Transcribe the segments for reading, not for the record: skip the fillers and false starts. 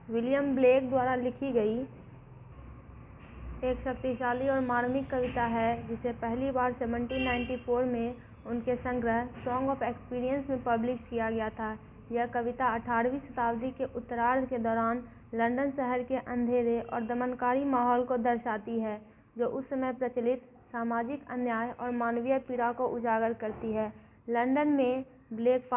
William Blake द्वारा लिखी गई एक शक्तिशाली और मार्मिक कविता है जिसे पहली बार 1794 में उनके संग्रह सॉन्ग ऑफ एक्सपीरियंस में पब्लिश किया गया था। यह कविता 18वीं शताब्दी के उत्तरार्ध के दौरान लंदन शहर के अंधेरे और दमनकारी माहौल को दर्शाती है, जो उस समय प्रचलित सामाजिक अन्याय और मानवीय पीड़ा को उजागर करती है। लंदन में ब्लेक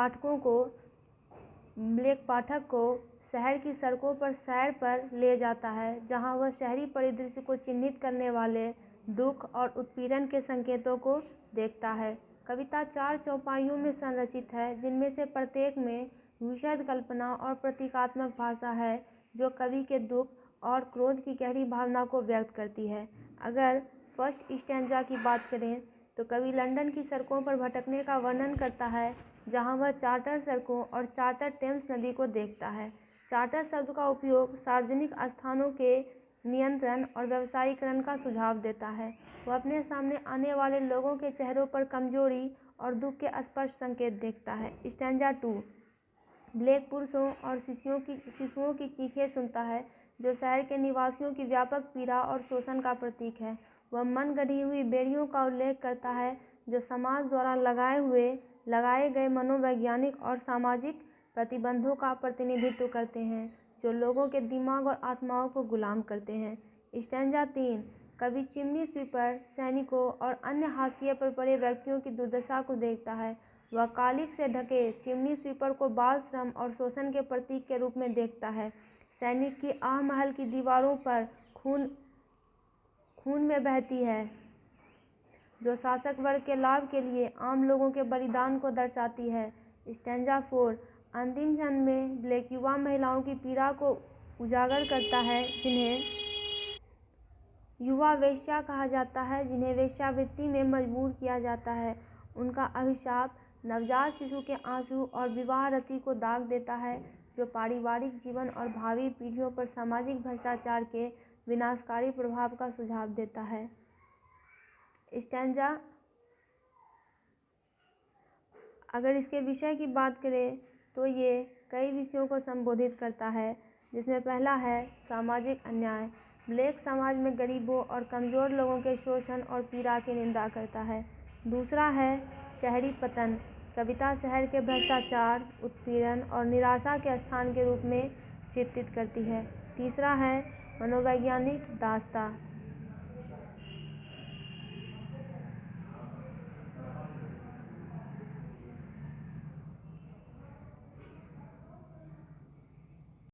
पाठक को शहर की सड़कों पर सैर पर ले जाता है, जहां वह शहरी परिदृश्य को चिन्हित करने वाले दुख और उत्पीड़न के संकेतों को देखता है। कविता 4 चौपाइयों में संरचित है, जिनमें से प्रत्येक में विशद कल्पना और प्रतीकात्मक भाषा है, जो कवि के दुख और क्रोध की गहरी भावना को व्यक्त करती है। अगर फर्स्ट स्टैंजा की बात करें तो कवि लंदन की सड़कों पर भटकने का वर्णन करता है, जहां वह चार्टर सड़कों और चार्टर टेम्स नदी को देखता है। चार्टर शब्द का उपयोग सार्वजनिक स्थानों के नियंत्रण और व्यवसायीकरण का सुझाव देता है। वह अपने सामने आने वाले लोगों के चेहरों पर कमजोरी और दुख के स्पष्ट संकेत देखता है। स्टैंजा 2 ब्लेक पुरुषों और शिशुओं की चीखें सुनता है, जो शहर के निवासियों की व्यापक पीड़ा और शोषण का प्रतीक है। वह मन गढ़ी हुई बेड़ियों का उल्लेख करता है, जो समाज द्वारा लगाए गए मनोवैज्ञानिक और सामाजिक प्रतिबंधों का प्रतिनिधित्व करते हैं, जो लोगों के दिमाग और आत्माओं को गुलाम करते हैं। स्टैंजा 3 कवि चिमनी स्वीपर, सैनिकों और अन्य हाशिए पर पड़े व्यक्तियों की दुर्दशा को देखता है। वह कालिख से ढके चिमनी स्वीपर को बाल श्रम और शोषण के प्रतीक के रूप में देखता है। सैनिक की आह महल की दीवारों पर खून में बहती है, जो शासक वर्ग के लाभ के लिए आम लोगों के बलिदान को दर्शाती है। स्टैंजा 4 अंतिम क्षण में ब्लेक युवा महिलाओं की पीड़ा को उजागर करता है, जिन्हें युवा वेश्या कहा जाता है, जिन्हें वेश्यावृत्ति में मजबूर किया जाता है। उनका अभिशाप नवजात शिशु के आंसू और विवाह रति को दाग देता है, जो पारिवारिक जीवन और भावी पीढ़ियों पर सामाजिक भ्रष्टाचार के विनाशकारी प्रभाव का सुझाव देता है। स्टैंजा अगर इसके विषय की बात करें तो ये कई विषयों को संबोधित करता है, जिसमें पहला है सामाजिक अन्याय। ब्लेक समाज में गरीबों और कमज़ोर लोगों के शोषण और पीड़ा की निंदा करता है। दूसरा है शहरी पतन। कविता शहर के भ्रष्टाचार, उत्पीड़न और निराशा के स्थान के रूप में चित्रित करती है। तीसरा है मनोवैज्ञानिक दास्ता।